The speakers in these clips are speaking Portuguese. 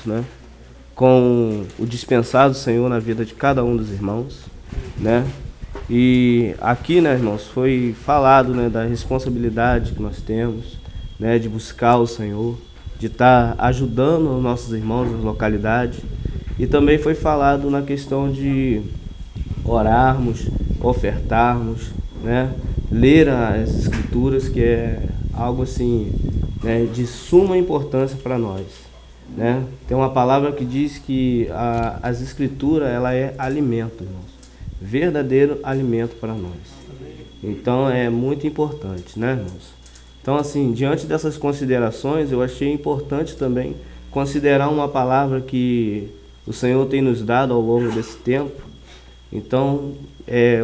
né, com o dispensado Senhor na vida de cada um dos irmãos, né? E aqui, né, irmãos, foi falado, né, da responsabilidade que nós temos, né, de buscar o Senhor, de estar ajudando os nossos irmãos nas localidades. E também foi falado na questão de orarmos, ofertarmos, né, ler as escrituras, que é algo assim, né, de suma importância para nós, né? Tem uma palavra que diz que as escrituras, ela é alimento, irmãos, verdadeiro alimento para nós. Então é muito importante, né, irmãos? Então, assim, diante dessas considerações, eu achei importante também considerar uma palavra que o Senhor tem nos dado ao longo desse tempo. Então,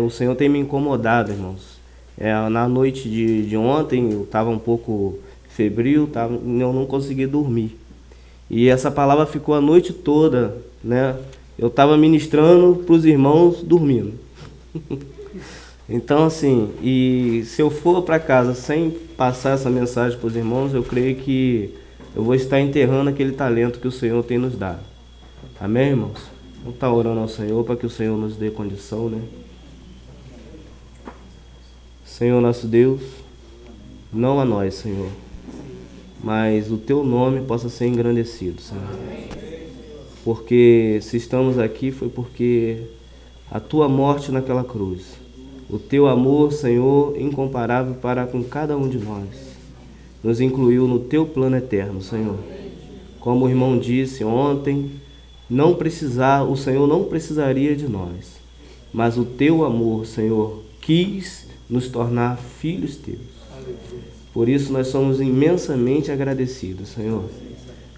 o Senhor tem me incomodado, irmãos. Na noite de ontem, eu estava um pouco febril, eu não consegui dormir. E essa palavra ficou a noite toda, né? Eu estava ministrando para os irmãos dormindo. Então, assim, e se eu for para casa sem passar essa mensagem para os irmãos, eu creio que eu vou estar enterrando aquele talento que o Senhor tem nos dado. Amém, irmãos? Vamos estar orando ao Senhor para que o Senhor nos dê condição, né? Senhor nosso Deus, não a nós, Senhor, mas o Teu nome possa ser engrandecido, Senhor. Porque se estamos aqui foi porque a Tua morte naquela cruz, o Teu amor, Senhor, incomparável para com cada um de nós, nos incluiu no Teu plano eterno, Senhor. Como o irmão disse ontem, o Senhor não precisaria de nós, mas o Teu amor, Senhor, quis nos tornar filhos Teus. Por isso nós somos imensamente agradecidos, Senhor.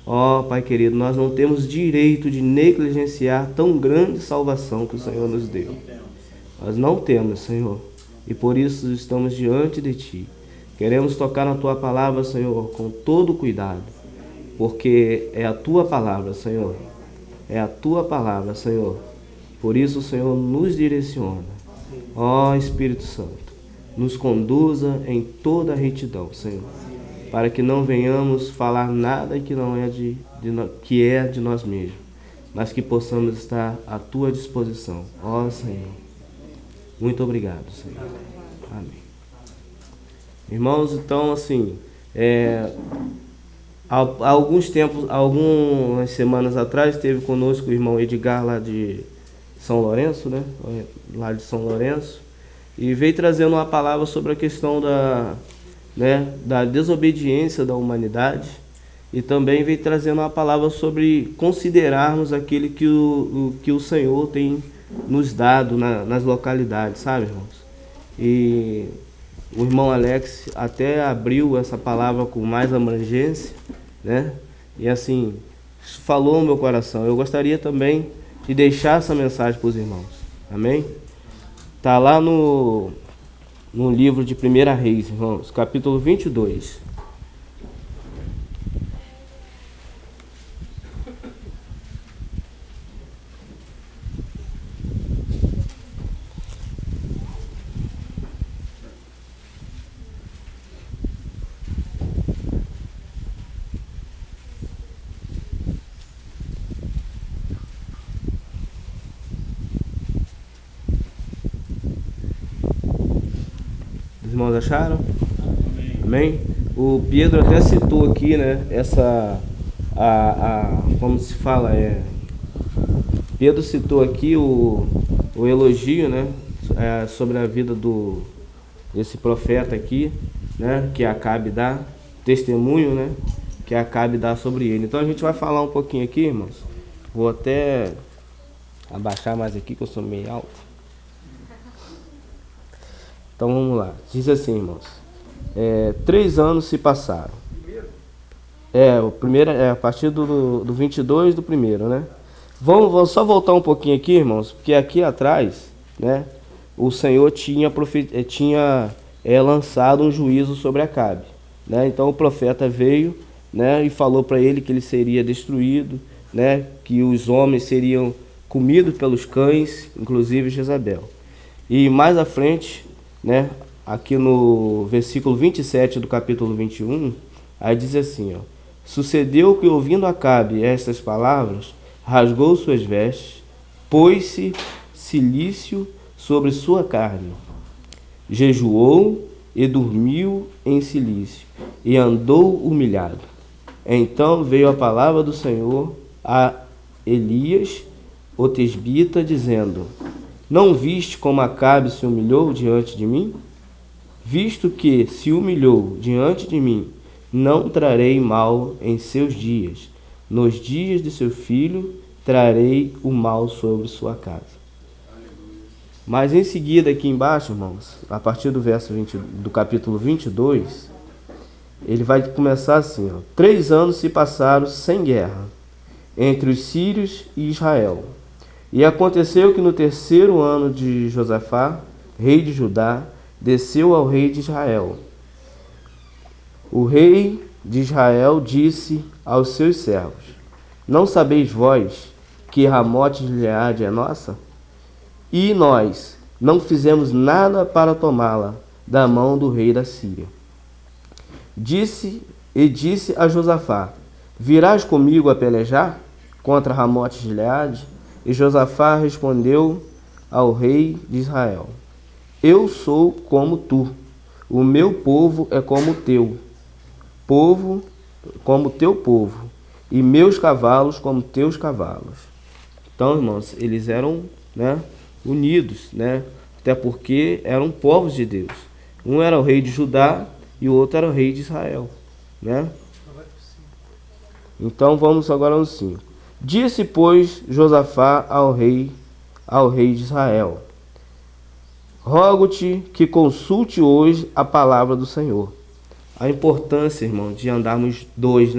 Ó, Pai querido, nós não temos direito de negligenciar tão grande salvação que o Senhor nos deu. Nós não temos, Senhor, e por isso estamos diante de Ti. Queremos tocar na Tua palavra, Senhor, com todo cuidado, porque é a Tua palavra, Senhor. É a Tua palavra, Senhor. Por isso o Senhor nos direciona. Ó Espírito Santo, nos conduza em toda a retidão, Senhor, para que não venhamos falar nada que não é que é de nós mesmos, mas que possamos estar à Tua disposição. Ó Senhor, muito obrigado, Senhor. Amém. Irmãos, então, assim, há algumas semanas atrás, esteve conosco o irmão Edgar lá de São Lourenço, né? Lá de São Lourenço, e veio trazendo uma palavra sobre a questão da desobediência da humanidade, e também veio trazendo uma palavra sobre considerarmos aquele que o Senhor tem nos dado nas localidades, sabe, irmãos? E o irmão Alex até abriu essa palavra com mais abrangência, né? E assim, falou no meu coração. Eu gostaria também de deixar essa mensagem para os irmãos. Amém? Está lá no livro de 1 Reis, irmãos, capítulo 22. Os irmãos acharam? Amém? O Pedro até citou aqui, né, como se fala, Pedro citou aqui o elogio, né, sobre a vida desse profeta aqui, né, que Acabe dá, testemunho, né, que Acabe dá sobre ele. Então a gente vai falar um pouquinho aqui, irmãos. Vou até abaixar mais aqui, que eu sou meio alto. Então vamos lá. Diz assim, irmãos. 3 anos se passaram. O primeiro a partir do 22 do primeiro, né? Vamos só voltar um pouquinho aqui, irmãos, porque aqui atrás, né, o Senhor tinha lançado um juízo sobre Acabe, né? Então o profeta veio, né, e falou para ele que ele seria destruído, né, que os homens seriam comidos pelos cães, inclusive Jezabel. E mais à frente, né, aqui no versículo 27 do capítulo 21, aí diz assim, ó: Sucedeu que, ouvindo Acabe estas palavras, rasgou suas vestes, pôs-se cilício sobre sua carne, jejuou e dormiu em cilício, e andou humilhado. Então veio a palavra do Senhor a Elias, o tesbita, dizendo: Não viste como Acabe se humilhou diante de mim? Visto que se humilhou diante de mim, não trarei mal em seus dias. Nos dias de seu filho trarei o mal sobre sua casa. Mas em seguida, aqui embaixo, irmãos, a partir do verso 20, do capítulo 22, ele vai começar assim, ó: 3 anos se passaram sem guerra entre os sírios e Israel. E aconteceu que no 3º ano de Josafá, rei de Judá, desceu ao rei de Israel. O rei de Israel disse aos seus servos: Não sabeis vós que Ramote de Gileade é nossa? E nós não fizemos nada para tomá-la da mão do rei da Síria. Disse a Josafá: Virás comigo a pelejar contra Ramote de Gileade? E Josafá respondeu ao rei de Israel: Eu sou como tu, o meu povo é como o teu povo, e meus cavalos como teus cavalos. Então, irmãos, eles eram, unidos, até porque eram povos de Deus. Um era o rei de Judá e o outro era o rei de Israel, Então, vamos agora no 5. Disse, pois, Josafá ao rei de Israel: Rogo-te que consulte hoje a palavra do Senhor. A importância, irmão, de andarmos dois,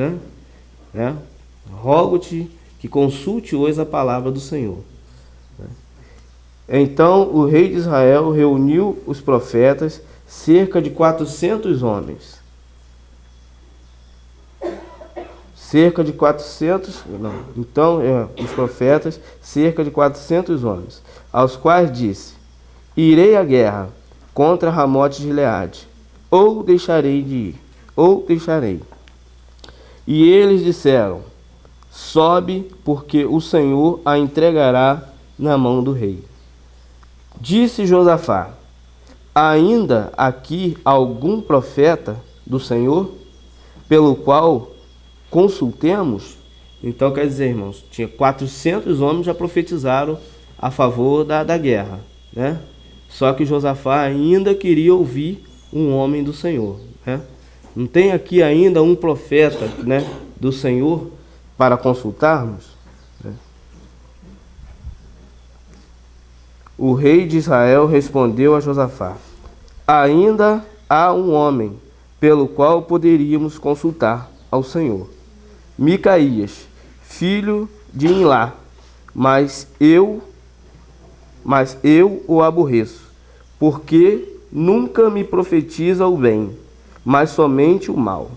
Rogo-te que consulte hoje a palavra do Senhor. Então o rei de Israel reuniu os profetas, cerca de 400 homens. Os profetas, cerca de 400 homens, aos quais disse: Irei à guerra contra Ramote de Gileade, ou deixarei de ir, ou deixarei. E eles disseram: Sobe, porque o Senhor a entregará na mão do rei. Disse Josafá: Ainda aqui algum profeta do Senhor, pelo qual consultemos? Então, quer dizer, irmãos, tinha 400 homens já profetizaram a favor da guerra, Só que Josafá ainda queria ouvir um homem do Senhor, Não tem aqui ainda um profeta, do Senhor para consultarmos? O rei de Israel respondeu a Josafá: Ainda há um homem pelo qual poderíamos consultar ao Senhor, Micaías, filho de Imlá, mas eu o aborreço, porque nunca me profetiza o bem, mas somente o mal.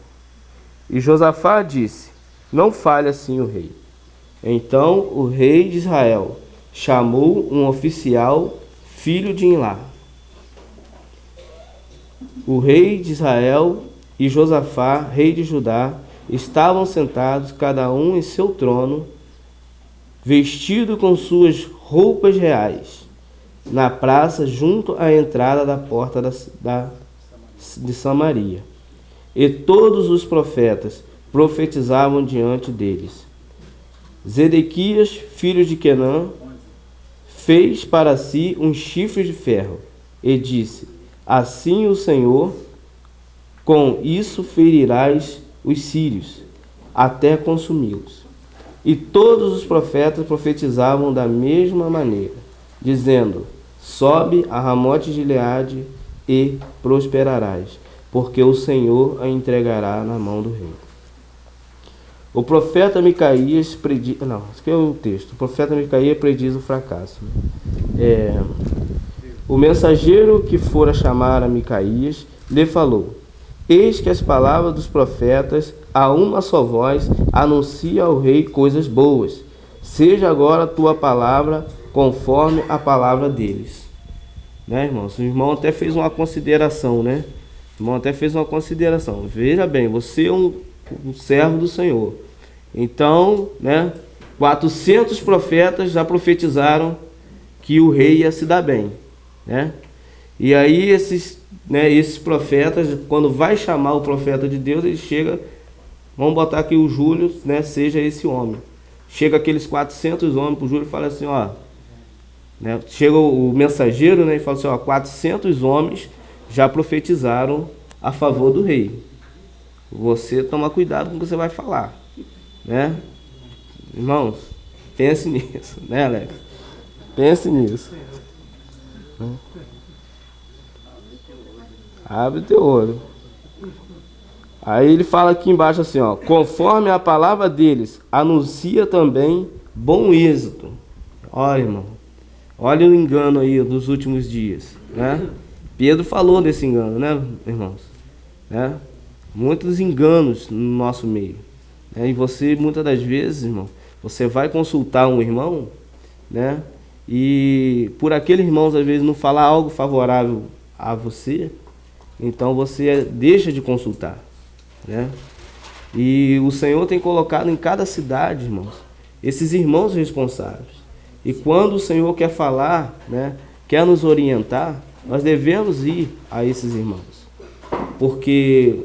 E Josafá disse: Não fale assim o rei. Então o rei de Israel chamou um oficial, filho de Imlá. O rei de Israel e Josafá, rei de Judá, estavam sentados, cada um em seu trono, vestido com suas roupas reais, na praça junto à entrada da porta de Samaria. E todos os profetas profetizavam diante deles. Zedequias, filho de Quenã, fez para si um chifre de ferro e disse: Assim o Senhor, com isso ferirás os sírios, até consumi-los. E todos os profetas profetizavam da mesma maneira, dizendo: Sobe a Ramote de Gileade e prosperarás, porque o Senhor a entregará na mão do rei. O profeta Micaías prediz... Não, esse aqui é o texto. O profeta Micaías prediz o fracasso. O mensageiro que fora chamar a Micaías lhe falou: Eis que as palavras dos profetas, a uma só voz, anuncia ao rei coisas boas. Seja agora a tua palavra conforme a palavra deles. Irmãos? O irmão até fez uma consideração, O irmão até fez uma consideração. Veja bem, você é um o servo do Senhor. Então, né, 400 profetas já profetizaram que o rei ia se dar bem, né? E aí esses profetas, quando vai chamar o profeta de Deus, ele chega, vamos botar aqui o Júlio, né, seja esse homem. Chega aqueles 400 homens para o Júlio e fala assim, ó, né, chega o mensageiro, né, e fala assim, ó, 400 homens já profetizaram a favor do rei. Você toma cuidado com o que você vai falar, né? Irmãos, pense nisso, né, Alex? Pense nisso. Abre teu olho. Aí ele fala aqui embaixo assim, ó, conforme a palavra deles, anuncia também bom êxito. Olha, irmão, olha o engano aí dos últimos dias, né? Pedro falou desse engano, né, irmãos? Né? Muitos enganos no nosso meio. Né? E você, muitas das vezes, irmão, você vai consultar um irmão, né? E por aquele irmão, às vezes, não falar algo favorável a você, então você deixa de consultar, né? E o Senhor tem colocado em cada cidade, irmãos, esses irmãos responsáveis. E quando o Senhor quer falar, né, quer nos orientar, nós devemos ir a esses irmãos. Porque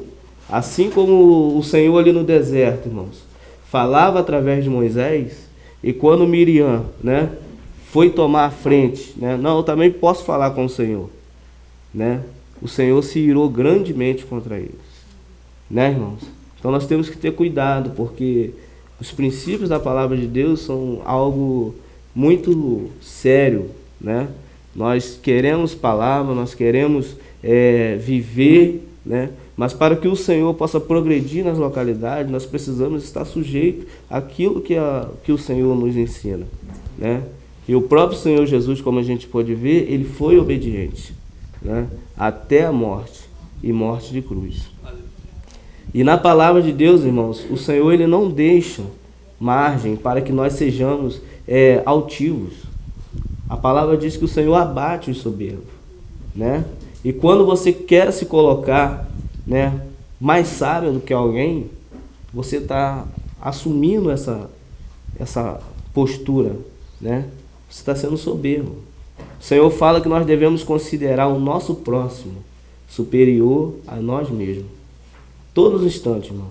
assim como o Senhor ali no deserto, irmãos, falava através de Moisés, e quando Miriam, né, foi tomar a frente, né, não, eu também posso falar com o Senhor, né? O Senhor se irou grandemente contra eles, né, irmãos? Então nós temos que ter cuidado, porque os princípios da palavra de Deus são algo muito sério, né? Nós queremos palavra, nós queremos viver, né? Mas para que o Senhor possa progredir nas localidades, nós precisamos estar sujeitos àquilo que o Senhor nos ensina, né? E o próprio Senhor Jesus, como a gente pode ver, ele foi obediente, né, até a morte, e morte de cruz. E na palavra de Deus, irmãos, o Senhor ele não deixa margem para que nós sejamos altivos. A palavra diz que o Senhor abate os soberbos, né? E quando você quer se colocar, né, mais sábio do que alguém, você está assumindo essa postura, né? Você está sendo soberbo. O Senhor fala que nós devemos considerar o nosso próximo superior a nós mesmos. Todos os instantes, irmão.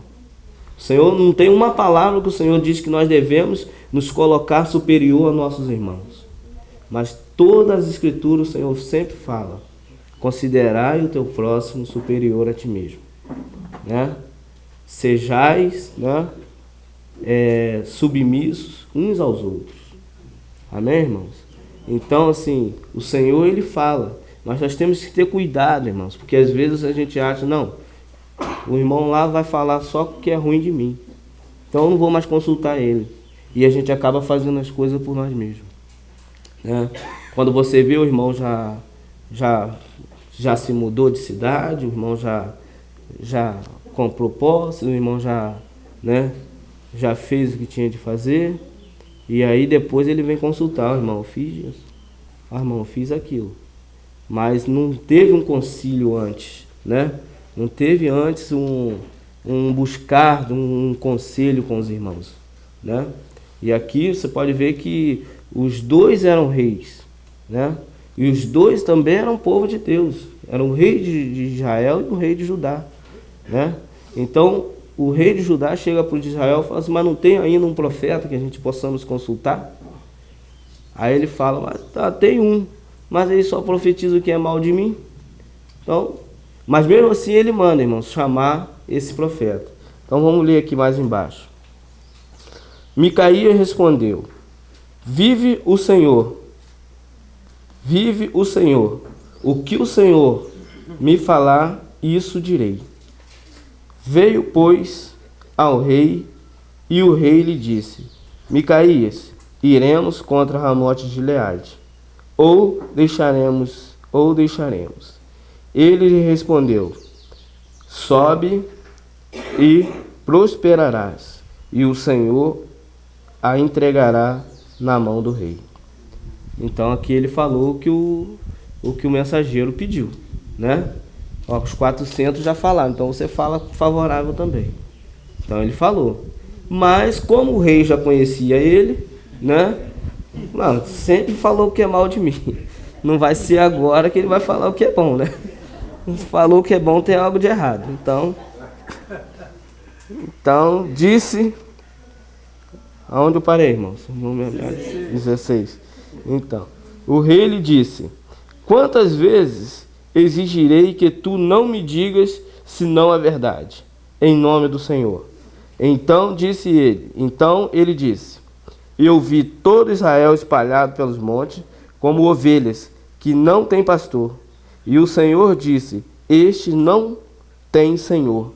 O Senhor não tem uma palavra que o Senhor diz que nós devemos nos colocar superior a nossos irmãos. Mas todas as escrituras o Senhor sempre fala: considerai o teu próximo superior a ti mesmo, né? Sejais, né, submissos uns aos outros. Amém, irmãos? Então, assim, o Senhor, ele fala, mas nós temos que ter cuidado, irmãos, porque às vezes a gente acha, não, o irmão lá vai falar só o que é ruim de mim, então eu não vou mais consultar ele. E a gente acaba fazendo as coisas por nós mesmos, né? Quando você vê o irmão já se mudou de cidade, o irmão já comprou posse, o irmão já fez o que tinha de fazer, e aí depois ele vem consultar: irmão, eu fiz isso, irmão, eu fiz aquilo. Mas não teve um concílio antes, né? Não teve antes um buscar um conselho com os irmãos, né? E aqui você pode ver que os dois eram reis, né? E os dois também eram povo de Deus. Era o rei de Israel e o rei de Judá, né? Então, o rei de Judá chega para o de Israel e fala assim: mas não tem ainda um profeta que a gente possamos consultar? Aí ele fala: mas tá, tem um, mas ele só profetiza o que é mal de mim. Então, mas mesmo assim ele manda, irmãos, chamar esse profeta. Então vamos ler aqui mais embaixo. Micaías respondeu: vive o Senhor, o que o Senhor me falar, isso direi. Veio, pois, ao rei, e o rei lhe disse: Micaías, iremos contra Ramote de Gileade, ou deixaremos. Ele lhe respondeu: sobe e prosperarás, e o Senhor a entregará na mão do rei. Então aqui ele falou o que o mensageiro pediu, né? Ó, os 400 já falaram, então você fala favorável também, Então ele falou. Mas como o rei já conhecia ele, né? Não, sempre falou que é mal de mim. Não vai ser agora que ele vai falar o que é bom, né? Falou o que é bom, tem algo de errado. Então disse... Aonde eu parei, irmãos? 16. Então, o rei lhe disse: quantas vezes exigirei que tu não me digas senão a verdade, em nome do Senhor? Então ele disse: eu vi todo Israel espalhado pelos montes, como ovelhas que não têm pastor. E o Senhor disse: este não tem senhor.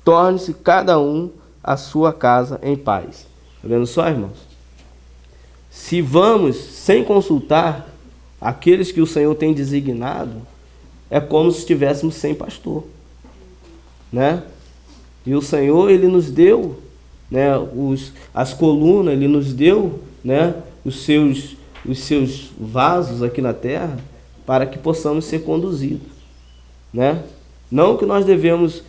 Torne-se cada um a sua casa em paz. Está vendo só, irmãos? Se vamos sem consultar aqueles que o Senhor tem designado, é como se estivéssemos sem pastor, né? E o Senhor, ele nos deu, né, as colunas, ele nos deu, né, os seus vasos aqui na terra para que possamos ser conduzidos, né? Não que nós devemos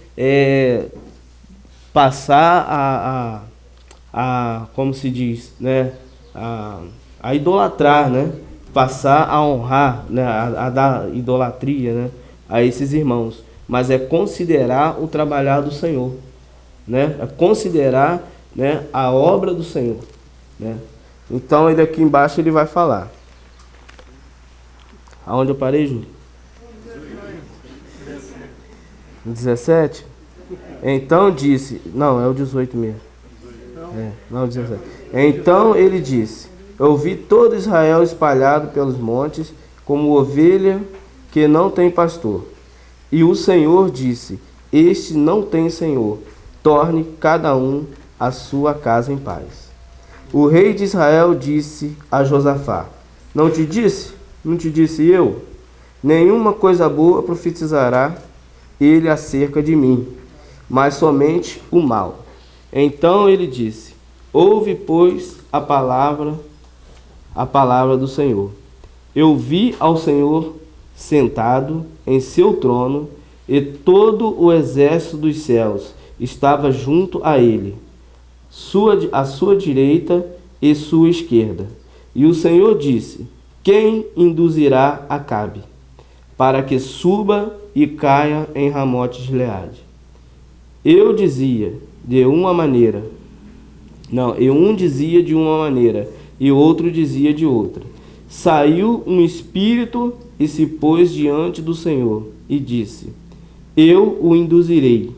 passar como se diz, né, a idolatrar, né, passar a honrar, né, a dar idolatria, né, a esses irmãos, mas é considerar o trabalhar do Senhor, né, é considerar, né, a obra do Senhor, né. Então ele aqui embaixo ele vai falar. Aonde eu parei, Júlio? 17? Então disse, não, é o 18 mesmo. Não, 17. Então ele disse: eu vi todo Israel espalhado pelos montes, como ovelha que não tem pastor. E o Senhor disse: este não tem senhor. Torne cada um a sua casa em paz. O rei de Israel disse a Josafá: não te disse eu? Nenhuma coisa boa profetizará ele acerca de mim, mas somente o mal. Então ele disse: ouve, pois, a palavra do Senhor. Eu vi ao Senhor sentado em seu trono, e todo o exército dos céus estava junto a ele, à sua direita e sua esquerda. E o Senhor disse: quem induzirá Acabe, para que suba e caia em Ramote de Gileade? Eu dizia de uma maneira, um dizia de uma maneira, e outro dizia de outra. Saiu um espírito e se pôs diante do Senhor, e disse: eu o induzirei.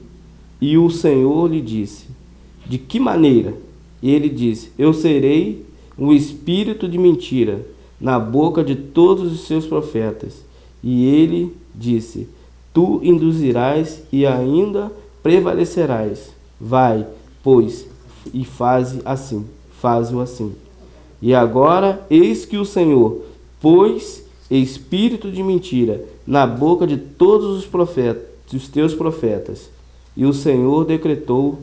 E o Senhor lhe disse: de que maneira? E ele disse: eu serei um espírito de mentira na boca de todos os seus profetas. E ele disse: tu induzirás e ainda prevalecerás. Vai, pois, e faze-o assim. E agora, eis que o Senhor pôs espírito de mentira na boca de todos os profetas, os teus profetas, e o Senhor decretou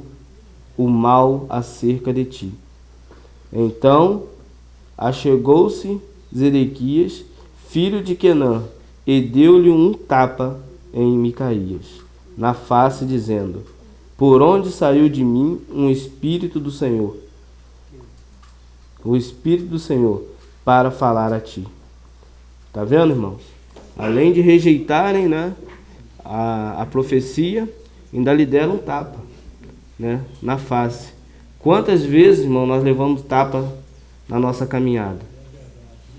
o mal acerca de ti. Então achegou-se Zedequias, filho de Quenã, e deu-lhe um tapa em Micaías na face, dizendo: por onde saiu de mim um espírito do Senhor, o espírito do Senhor, para falar a ti. Tá vendo, irmãos? Além de rejeitarem, né, a profecia, ainda lhe deram um tapa, né, na face. Quantas vezes, irmão, nós levamos tapa na nossa caminhada,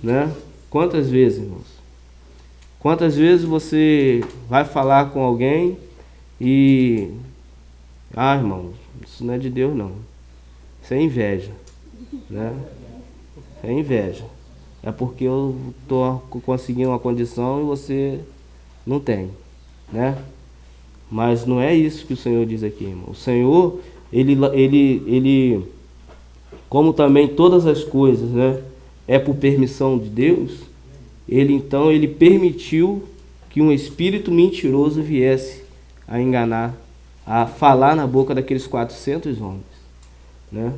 né? Quantas vezes, irmãos? Quantas vezes você vai falar com alguém e... irmão, isso não é de Deus, não. Isso é inveja, né? É inveja. É porque eu estou conseguindo uma condição e você não tem, né? Mas não é isso que o Senhor diz aqui, irmão. O Senhor, ele como também todas as coisas, né, é por permissão de Deus, ele permitiu que um espírito mentiroso viesse a enganar, a falar na boca daqueles 400 homens, né?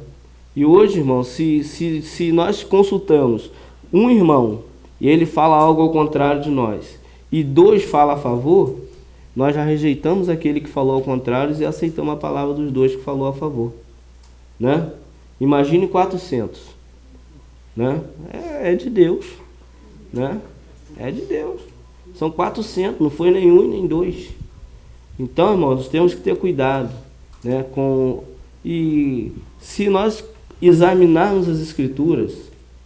E hoje, irmão, se nós consultamos um irmão e ele fala algo ao contrário de nós, e dois falam a favor, nós já rejeitamos aquele que falou ao contrário e aceitamos a palavra dos dois que falou a favor, né? Imagine 400, né? É de Deus, né? É de Deus. São 400, não foi nenhum e nem dois. Então, irmãos, nós temos que ter cuidado, né? E se nós examinarmos as Escrituras,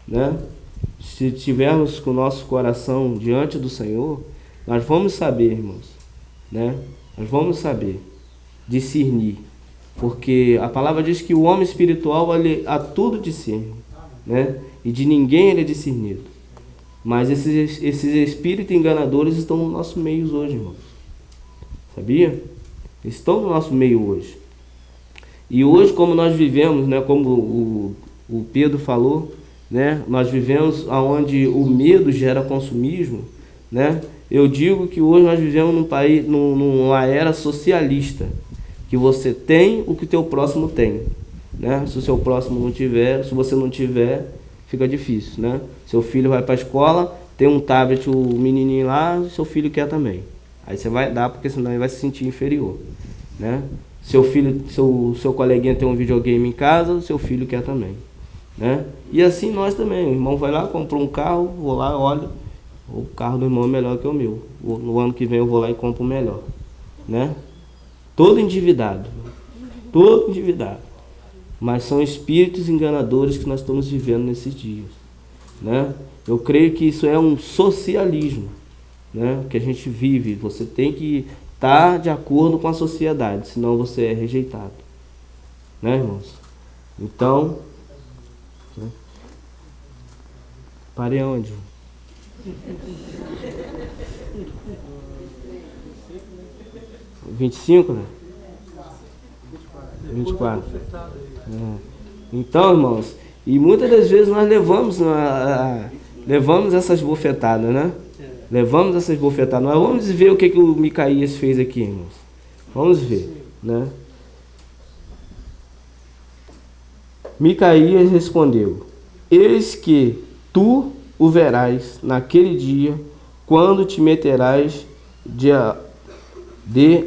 né? Se tivermos com o nosso coração diante do Senhor, nós vamos saber, irmãos, né? Nós vamos saber discernir, porque a palavra diz que o homem espiritual ele a tudo discerne, né? E de ninguém ele é discernido. Mas esses espíritos enganadores estão no nosso meio hoje, irmãos. Sabia? Estão no nosso meio hoje. E hoje, como nós vivemos, né? Como o Pedro falou, né? Nós vivemos onde o medo gera consumismo, né? Eu digo que hoje nós vivemos num país, numa era socialista, que você tem o que o teu próximo tem, né? Se o seu próximo não tiver, se você não tiver, fica difícil, né? Seu filho vai para a escola, tem um tablet, o menininho lá, seu filho quer também. Aí você vai dar, porque senão ele vai se sentir inferior, né? Seu filho, seu coleguinha tem um videogame em casa, seu filho quer também, né? E assim nós também, o irmão vai lá, compra um carro, vou lá, olha, o carro do irmão é melhor que o meu. No ano que vem eu vou lá e compro o melhor, né? Todo endividado, mas são espíritos enganadores que nós estamos vivendo nesses dias, né? Eu creio que isso é um socialismo, né? Que a gente vive. Você tem que estar de acordo com a sociedade, senão você é rejeitado, né, irmãos? Então, né? Parei aonde? 25, né? 24. É. Então, irmãos, e muitas das vezes nós levamos essas bofetadas, né? Levamos essas bofetadas. Nós vamos ver o que o Micaías fez aqui, irmãos. Vamos ver, né? Micaías respondeu: eis que tu o verás naquele dia, quando te meterás de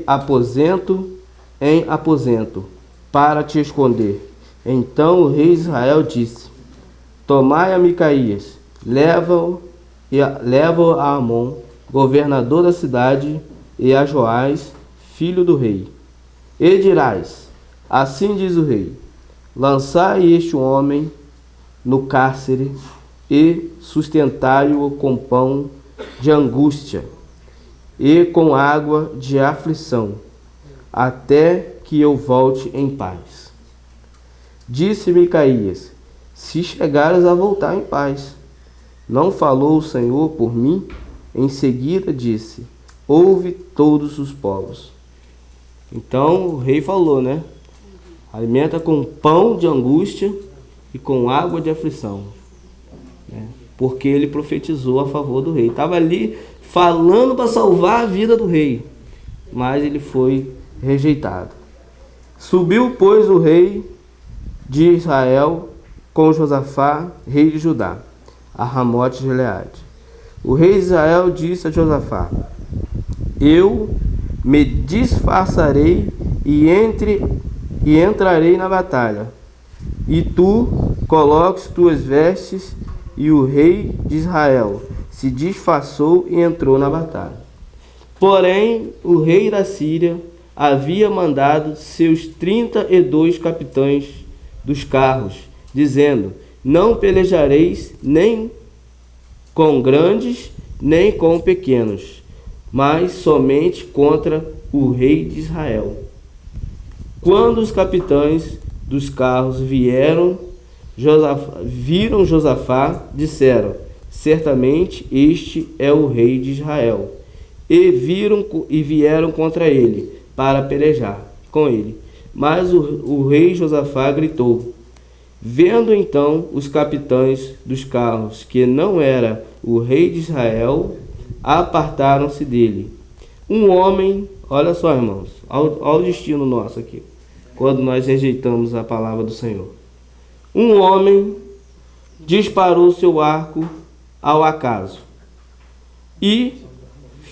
aposento em aposento, para te esconder. Então o rei Israel disse: tomai a Micaías, leva-o a Amon, governador da cidade, e a Joás, filho do rei. E dirás: assim diz o rei: lançai este homem no cárcere e sustentai-o com pão de angústia e com água de aflição, até que eu volte em paz. Disse Micaías: se chegares a voltar em paz. Não falou o Senhor por mim? Em seguida disse: ouve todos os povos. Então o rei falou, né? Alimenta com pão de angústia e com água de aflição, né? Porque ele profetizou a favor do rei. Estava ali falando para salvar a vida do rei, mas ele foi rejeitado. Subiu, pois, o rei de Israel com Josafá, rei de Judá, a Ramote de Gileade. O rei de Israel disse a Josafá: eu me disfarçarei e entrarei na batalha, e tu coloques tuas vestes. E o rei de Israel se disfarçou e entrou na batalha. Porém, o rei da Síria havia mandado seus 32 capitães dos carros, dizendo: não pelejareis nem com grandes, nem com pequenos, mas somente contra o rei de Israel. Quando os capitães dos carros viram Josafá, disseram: certamente este é o rei de Israel. E vieram contra ele para pelejar com ele. Mas o rei Josafá gritou. Vendo então os capitães dos carros que não era o rei de Israel, apartaram-se dele. Um homem, olha só, irmãos, olha o destino nosso aqui, quando nós rejeitamos a palavra do Senhor. Um homem disparou seu arco ao acaso e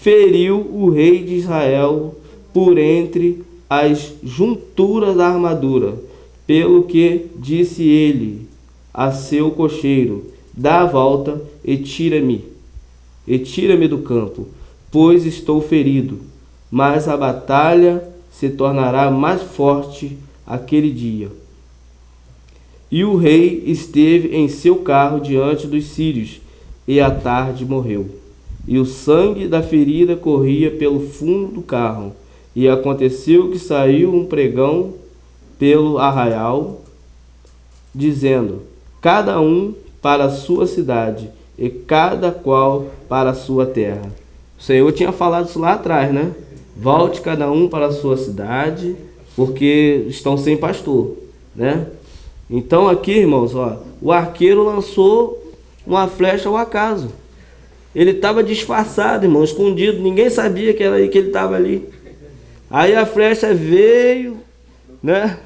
feriu o rei de Israel por entre as junturas da armadura, pelo que disse ele a seu cocheiro: dá a volta e tira-me do campo, pois estou ferido. Mas a batalha se tornará mais forte aquele dia. E o rei esteve em seu carro diante dos sírios, e à tarde morreu. E o sangue da ferida corria pelo fundo do carro. E aconteceu que saiu um pregão pelo arraial, dizendo: cada um para a sua cidade, e cada qual para a sua terra. O Senhor tinha falado isso lá atrás, né? Volte cada um para a sua cidade, porque estão sem pastor, né? Então aqui, irmãos, ó, o arqueiro lançou uma flecha ao acaso. Ele estava disfarçado, irmão, escondido. Ninguém sabia que era aí que ele estava ali. Aí a flecha veio, né?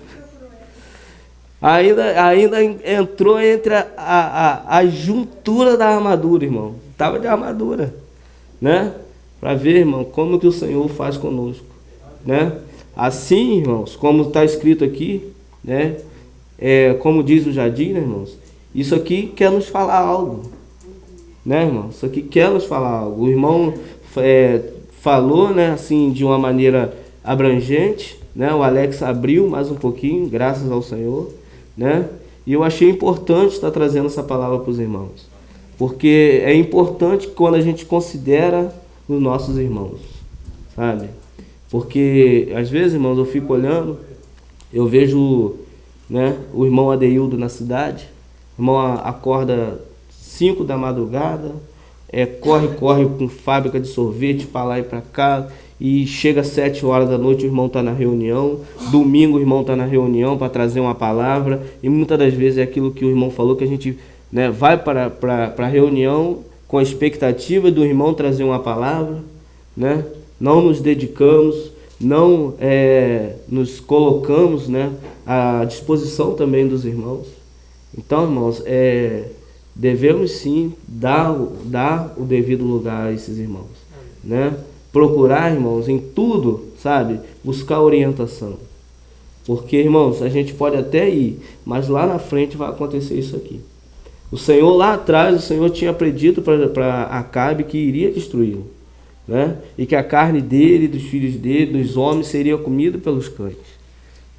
Ainda entrou entre a juntura da armadura, irmão. Estava de armadura, né? Para ver, irmão, como que o Senhor faz conosco, né? Assim, irmãos, como está escrito aqui, né? Como diz o Jardim, né, irmãos? Isso aqui quer nos falar algo, né, irmão? Isso aqui quer nos falar algo. O irmão falou, né, assim, de uma maneira abrangente, né? O Alex abriu mais um pouquinho, graças ao Senhor, né? E eu achei importante estar trazendo essa palavra para os irmãos, porque é importante quando a gente considera os nossos irmãos, sabe? Porque às vezes, irmãos, eu fico olhando, eu vejo, né, o irmão Adeildo na cidade. O irmão acorda 5 da madrugada, corre com fábrica de sorvete para lá e para cá, e chega às 7 horas da noite, o irmão está na reunião. Domingo o irmão está na reunião para trazer uma palavra, e muitas das vezes é aquilo que o irmão falou, que a gente, né, vai para a reunião com a expectativa do irmão trazer uma palavra, né? Não nos dedicamos, não nos colocamos, né, à disposição também dos irmãos. Então, irmãos, devemos sim dar o devido lugar a esses irmãos, né? Procurar, irmãos, em tudo, sabe, buscar orientação. Porque, irmãos, a gente pode até ir, mas lá na frente vai acontecer isso aqui. O Senhor lá atrás, o Senhor tinha predito para Acabe que iria destruí-lo, né? E que a carne dele, dos filhos dele, dos homens, seria comida pelos cães.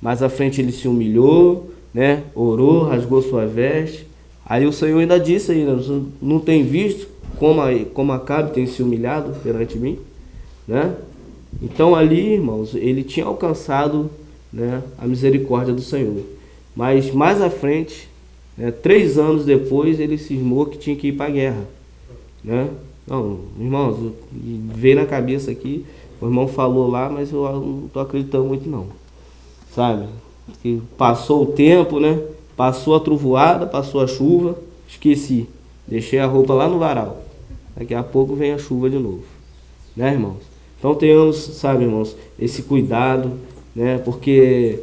Mas à frente ele se humilhou, né? Orou, rasgou sua veste. Aí o Senhor ainda disse aí, não tem visto como Acabe tem se humilhado perante mim, né? Então ali, irmãos, ele tinha alcançado, né, a misericórdia do Senhor. Mas mais à frente, 3 anos depois, ele cismou que tinha que ir para a guerra, né? Não, irmãos, veio na cabeça aqui, o irmão falou lá, mas eu não estou acreditando muito não, sabe? Que passou o tempo, né? Passou a trovoada, passou a chuva, esqueci, deixei a roupa lá no varal. Daqui a pouco vem a chuva de novo, né, irmãos? Então tenhamos, sabe, irmãos, esse cuidado, né? Porque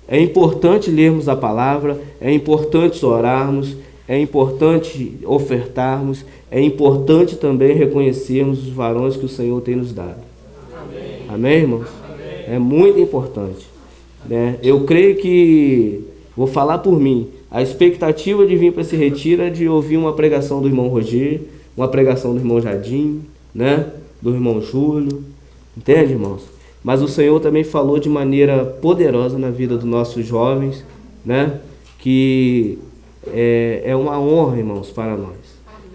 é importante lermos a palavra, é importante orarmos, é importante ofertarmos, é importante também reconhecermos os varões que o Senhor tem nos dado. Amém, amém, irmãos? Amém. É muito importante, né? Eu creio que, vou falar por mim, a expectativa de vir para esse retiro é de ouvir uma pregação do irmão Roger, uma pregação do irmão Jardim, né? Do irmão Júlio, entende, irmãos? Mas o Senhor também falou de maneira poderosa na vida dos nossos jovens, né? Que é uma honra, irmãos, para nós.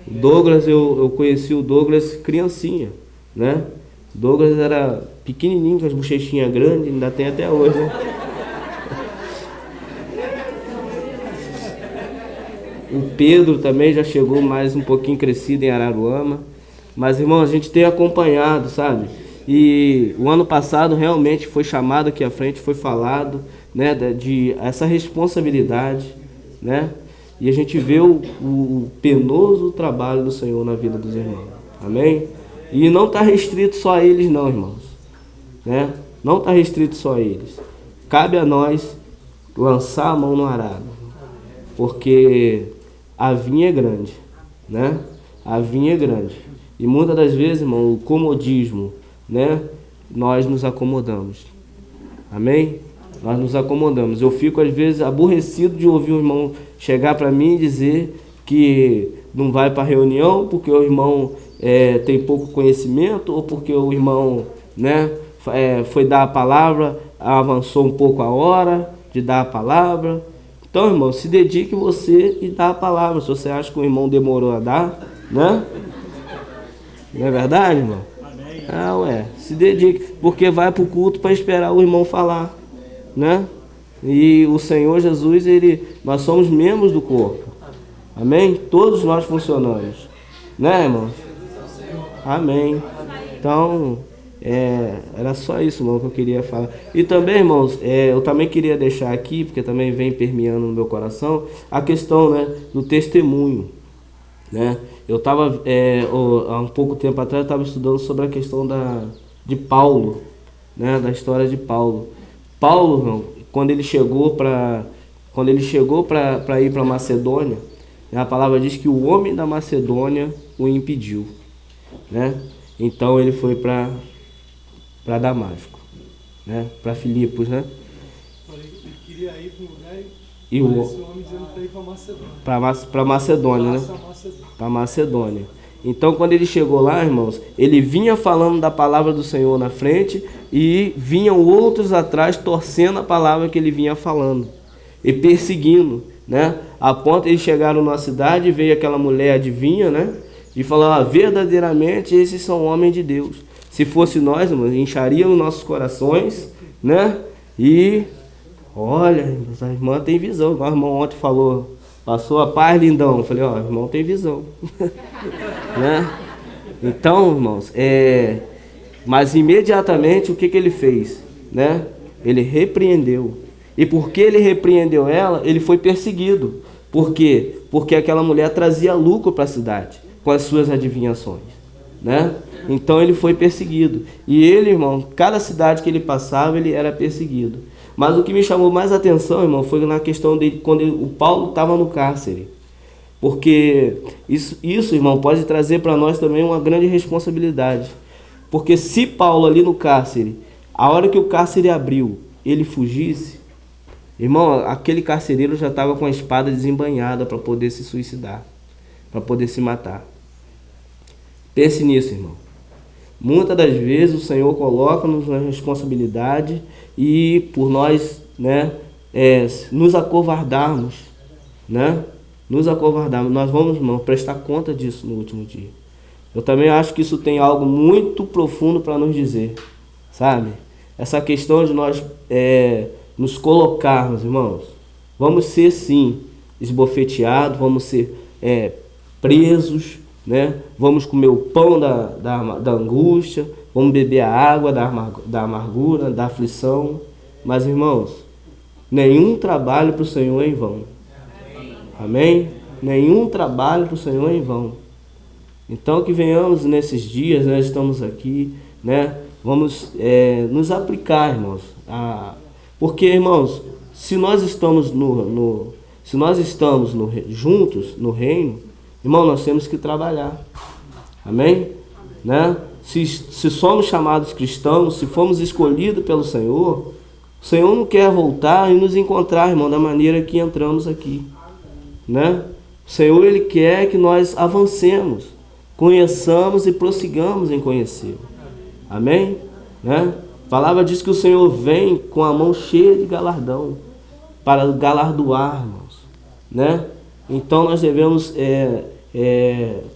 O Douglas, eu conheci o Douglas criancinha, né? O Douglas era pequenininho, com as bochechinhas grandes, ainda tem até hoje, né? O Pedro também já chegou mais um pouquinho crescido em Araruama. Mas, irmão, a gente tem acompanhado, sabe? E o ano passado realmente foi chamado aqui à frente, foi falado, né, de essa responsabilidade, né? E a gente vê o penoso trabalho do Senhor na vida dos irmãos. Amém? E não está restrito só a eles não, irmãos, né? Não está restrito só a eles. Cabe a nós lançar a mão no arado, porque a vinha é grande, né? A vinha é grande. E muitas das vezes, irmão, o comodismo, né? Nós nos acomodamos. Amém? Nós nos acomodamos. Eu fico, às vezes, aborrecido de ouvir o irmão chegar para mim e dizer que não vai para a reunião porque o irmão tem pouco conhecimento, ou porque o irmão, né, foi dar a palavra, avançou um pouco a hora de dar a palavra. Então, irmão, se dedique você e dá a palavra. Se você acha que o irmão demorou a dar, né? Não é verdade, irmão? Se dedique, porque vai para o culto para esperar o irmão falar, né? E o Senhor Jesus, nós somos membros do corpo. Amém? Todos nós funcionamos, né, irmãos? Amém. Então, era só isso, irmão, que eu queria falar. E também, irmãos, eu também queria deixar aqui, porque também vem permeando no meu coração, a questão, né, do testemunho, né? Eu estava, há um pouco tempo atrás, eu estava estudando sobre a questão de Paulo, né, da história de Paulo. Paulo, irmão, quando ele chegou para ir para Macedônia, a palavra diz que o homem da Macedônia o impediu, né? Então ele foi para Damasco, né? Para Filipos, né? Ele queria ir para um lugar e o homem dizendo para ir para Macedônia. Para Macedônia, né? Para Macedônia. Então, quando ele chegou lá, irmãos, ele vinha falando da palavra do Senhor na frente e vinham outros atrás torcendo a palavra que ele vinha falando e perseguindo, né? A ponto de eles chegaram numa cidade e veio aquela mulher adivinha, né? E falou: verdadeiramente esses são homens de Deus. Se fosse nós, irmãos, incharíamos nossos corações, né? E olha, a irmã tem visão. O irmão ontem falou: passou a paz, lindão. Eu falei: ó, o irmão tem visão. Né? Então, irmãos, mas imediatamente o que ele fez, né? Ele repreendeu. E porque ele repreendeu ela, ele foi perseguido. Por quê? Porque aquela mulher trazia lucro para a cidade com as suas adivinhações, né? Então ele foi perseguido. E ele, irmão, cada cidade que ele passava, ele era perseguido. Mas o que me chamou mais atenção, irmão, foi na questão de quando o Paulo estava no cárcere. Porque isso, irmão, pode trazer para nós também uma grande responsabilidade. Porque se Paulo ali no cárcere, a hora que o cárcere abriu, ele fugisse, irmão, aquele carcereiro já estava com a espada desembainhada para poder se suicidar, para poder se matar. Pense nisso, irmão. Muitas das vezes o Senhor coloca-nos na responsabilidade e por nós, né, nos acovardarmos, né? Nos acovardarmos, nós vamos, irmão, prestar conta disso no último dia. Eu também acho que isso tem algo muito profundo para nos dizer, sabe? Essa questão de nós nos colocarmos, irmãos. Vamos ser, sim, esbofeteados, vamos ser presos, né? Vamos comer o pão da angústia, vamos beber a água da amargura, da aflição. Mas, irmãos, nenhum trabalho para o Senhor é em vão. Amém? Nenhum trabalho para o Senhor é em vão. Então que venhamos nesses dias, né, estamos aqui, né, vamos nos aplicar, irmãos. Porque, irmãos, se nós estamos juntos no reino, irmão, nós temos que trabalhar. Amém? Né? Se somos chamados cristãos, se fomos escolhidos pelo Senhor, o Senhor não quer voltar e nos encontrar, irmão, da maneira que entramos aqui. Né? O Senhor, Ele quer que nós avancemos, conheçamos e prossigamos em conhecê-lo. Amém? Né? A palavra diz que o Senhor vem com a mão cheia de galardão para galardoar, irmãos. Né? Então nós devemos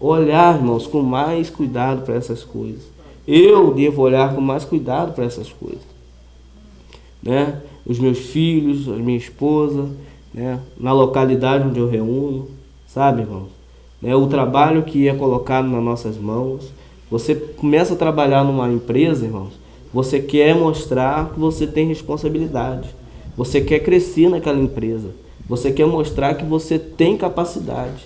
olhar, irmãos, com mais cuidado para essas coisas. Eu devo olhar com mais cuidado para essas coisas. Né? Os meus filhos, a minha esposa, né? Na localidade onde eu reúno, sabe, irmãos? Né? O trabalho que é colocado nas nossas mãos. Você começa a trabalhar numa empresa, irmãos, você quer mostrar que você tem responsabilidade. Você quer crescer naquela empresa. Você quer mostrar que você tem capacidade,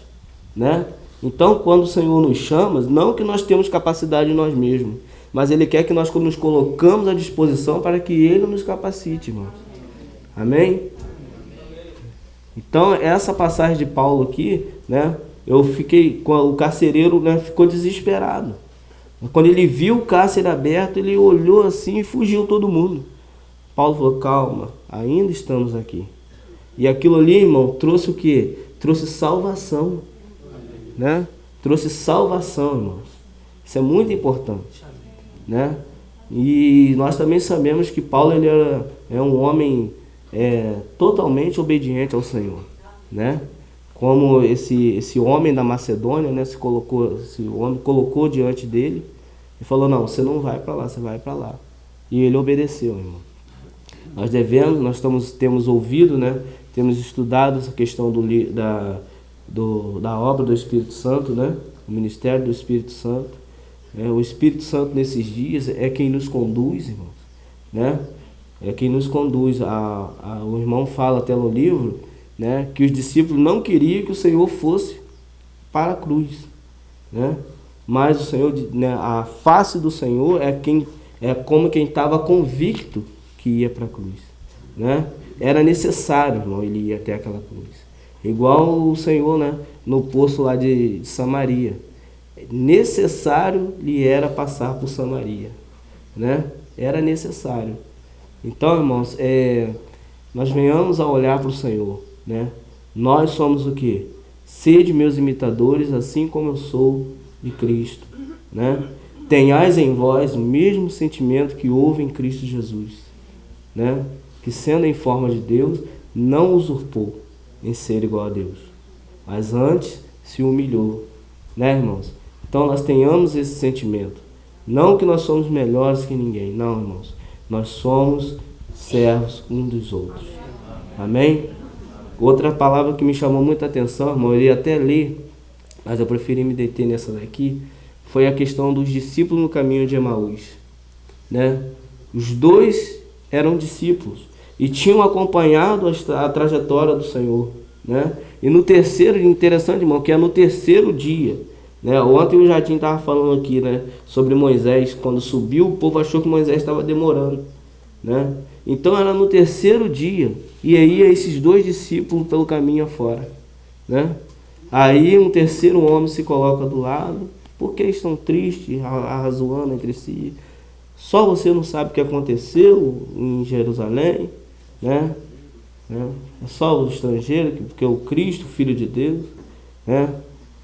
né? Então, quando o Senhor nos chama, não que nós temos capacidade em nós mesmos, mas Ele quer que nós nos colocamos à disposição para que Ele nos capacite, irmãos. Amém? Então, essa passagem de Paulo aqui, né, O carcereiro, né, ficou desesperado. Quando ele viu o cárcere aberto, ele olhou assim e fugiu todo mundo. Paulo falou, calma, ainda estamos aqui. E aquilo ali, irmão, trouxe o quê? Trouxe salvação, né? Trouxe salvação, irmãos. Isso é muito importante, né? E nós também sabemos que Paulo ele é um homem totalmente obediente ao Senhor, né? Como esse homem da Macedônia, né, esse homem colocou diante dele e falou, não, você não vai para lá, você vai para lá. E ele obedeceu, irmão. Temos ouvido, né, temos estudado essa questão da obra do Espírito Santo, né, o ministério do Espírito Santo. O Espírito Santo nesses dias é quem nos conduz, irmãos, né? É quem nos conduz. O irmão fala até no livro, né, que os discípulos não queriam que o Senhor fosse para a cruz, né? Mas o Senhor, né, a face do Senhor é como quem estava convicto que ia para a cruz, né? Era necessário, irmão, ele ir até aquela cruz. Igual o Senhor, né, no poço lá de Samaria. Necessário lhe era passar por Samaria, né? Era necessário. Então, irmãos, nós venhamos a olhar para o Senhor, né? Nós somos o quê? Sede meus imitadores, assim como eu sou de Cristo, né? Tenhais em vós o mesmo sentimento que houve em Cristo Jesus, né? Que sendo em forma de Deus, não usurpou em ser igual a Deus, mas antes se humilhou, né, irmãos? Então nós tenhamos esse sentimento. Não que nós somos melhores que ninguém, não, irmãos. Nós somos servos uns dos outros. Amém? Outra palavra que me chamou muita atenção, irmão, eu ia até ler, mas eu preferi me deter nessa daqui, foi a questão dos discípulos no caminho de Emaús, né? Os dois eram discípulos e tinham acompanhado a trajetória do Senhor, né? E no terceiro, interessante, irmão, que é no terceiro dia, né? Ontem o Jardim estava falando aqui, né, sobre Moisés. Quando subiu, o povo achou que Moisés estava demorando, né? Então era no terceiro dia, e aí esses dois discípulos pelo caminho afora, né? Aí um terceiro homem se coloca do lado, porque estão tristes, arrazoando entre si. Só você não sabe o que aconteceu em Jerusalém, né? É só o estrangeiro, porque o Cristo, Filho de Deus, né,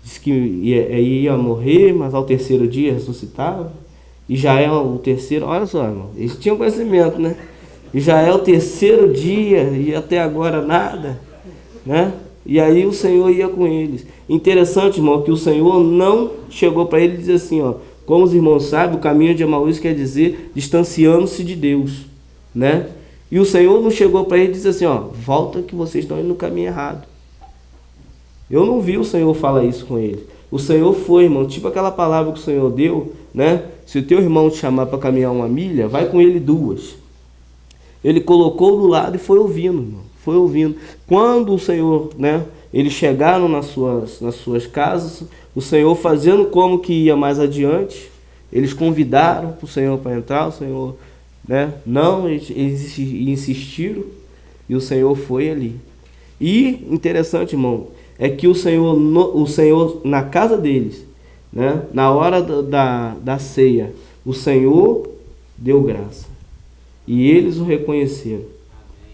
disse que ia morrer, mas ao terceiro dia ressuscitava. E já é o terceiro, olha só, irmão, eles tinham conhecimento, né? E já é o terceiro dia e até agora nada, né? E aí o Senhor ia com eles. Interessante, irmão, que o Senhor não chegou para ele e disse assim, ó, como os irmãos sabem, o caminho de Emaús quer dizer distanciando-se de Deus, né? E o Senhor não chegou para ele e disse assim, ó, volta que vocês estão indo no caminho errado. Eu não vi o Senhor falar isso com ele. O Senhor foi, irmão, tipo aquela palavra que o Senhor deu, né? Se o teu irmão te chamar para caminhar 1 milha, vai com ele 2. Ele colocou do lado e foi ouvindo, irmão. Foi ouvindo. Quando o Senhor, né, eles chegaram nas suas casas, o Senhor fazendo como que ia mais adiante, eles convidaram o Senhor para entrar, o Senhor, né, não, eles insistiram, e o Senhor foi ali. E, interessante, irmão, é que o Senhor na casa deles, né, na hora da ceia, o Senhor deu graça. E eles o reconheceram,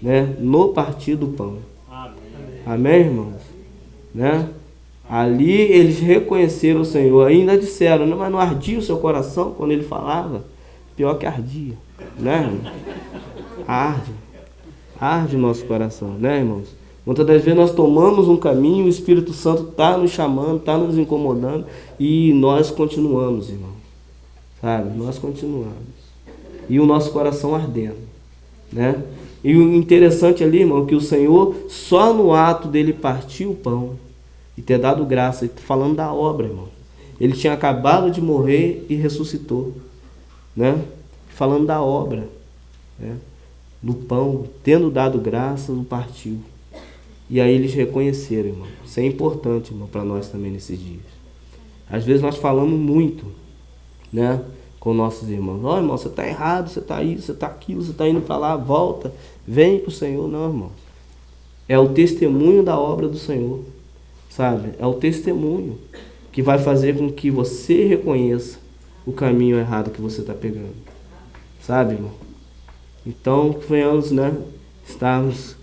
né, no partir do pão. Amém, irmãos? Né? Ali eles reconheceram o Senhor. Ainda disseram, não, mas não ardia o seu coração quando ele falava? Pior que ardia, né, irmão? Arde o nosso coração, né, irmãos? Muitas das vezes nós tomamos um caminho, o Espírito Santo está nos chamando, está nos incomodando, e nós continuamos, irmão. Sabe? Nós continuamos. E o nosso coração ardendo, né? E o interessante ali, irmão, que o Senhor, só no ato dele partir o pão e ter dado graça, falando da obra, irmão. Ele tinha acabado de morrer e ressuscitou, né? Falando da obra, né? Do pão, tendo dado graça, o partiu. E aí eles reconheceram, irmão. Isso é importante, irmão, para nós também nesses dias. Às vezes nós falamos muito, né, com nossos irmãos. Ó, irmão, você está errado, você está isso, você está aquilo, você está indo para lá, volta, vem para o Senhor. Não, irmão. É o testemunho da obra do Senhor. sabe? É o testemunho que vai fazer com que você reconheça o caminho errado que você está pegando, sabe, irmão? Então, venhamos, né, estarmos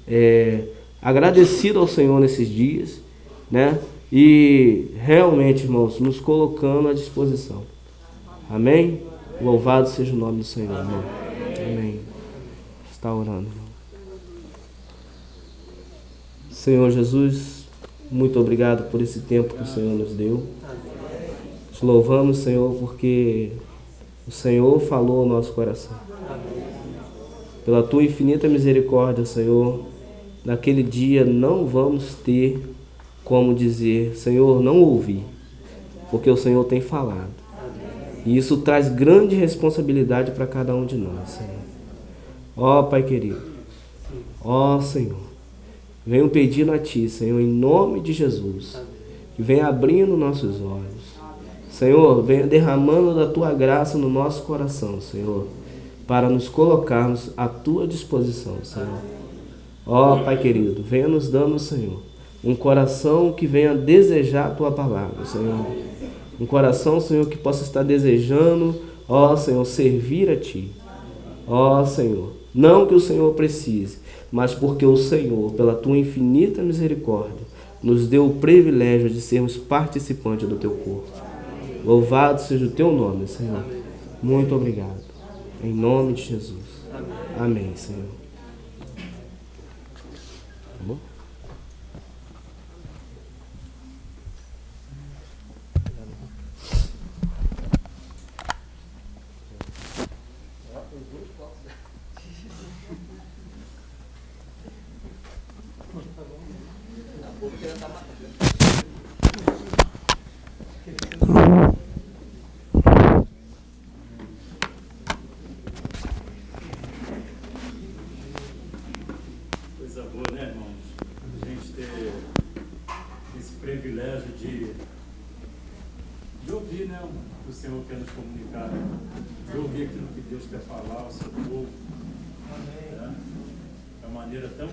agradecidos ao Senhor nesses dias, né? E realmente, irmãos, nos colocando à disposição. Amém? Louvado seja o nome do Senhor, irmão. Amém. Está orando, irmão. Senhor Jesus, muito obrigado por esse tempo que o Senhor nos deu. Te louvamos, Senhor, porque o Senhor falou ao nosso coração. Pela tua infinita misericórdia, Senhor, naquele dia não vamos ter como dizer, Senhor, não ouvi, porque o Senhor tem falado. E isso traz grande responsabilidade para cada um de nós, Senhor. Ó Pai querido, ó Senhor, venho pedindo a Ti, Senhor, em nome de Jesus, que venha abrindo nossos olhos. Senhor, venha derramando da Tua graça no nosso coração, Senhor, para nos colocarmos à Tua disposição, Senhor. Ó Pai querido, venha nos dando, Senhor, um coração que venha desejar a Tua palavra, Senhor. Um coração, Senhor, que possa estar desejando, ó Senhor, servir a Ti. Ó Senhor, não que o Senhor precise, mas porque o Senhor, pela Tua infinita misericórdia, nos deu o privilégio de sermos participantes do Teu corpo. Louvado seja o Teu nome, Senhor. Muito obrigado. Em nome de Jesus. Amém, Senhor. Tá bom? Coisa boa, né, irmãos? A gente ter esse privilégio de ouvir, né, o que o Senhor quer nos comunicar, de ouvir aquilo que Deus quer falar ao seu povo. Né? De uma maneira tão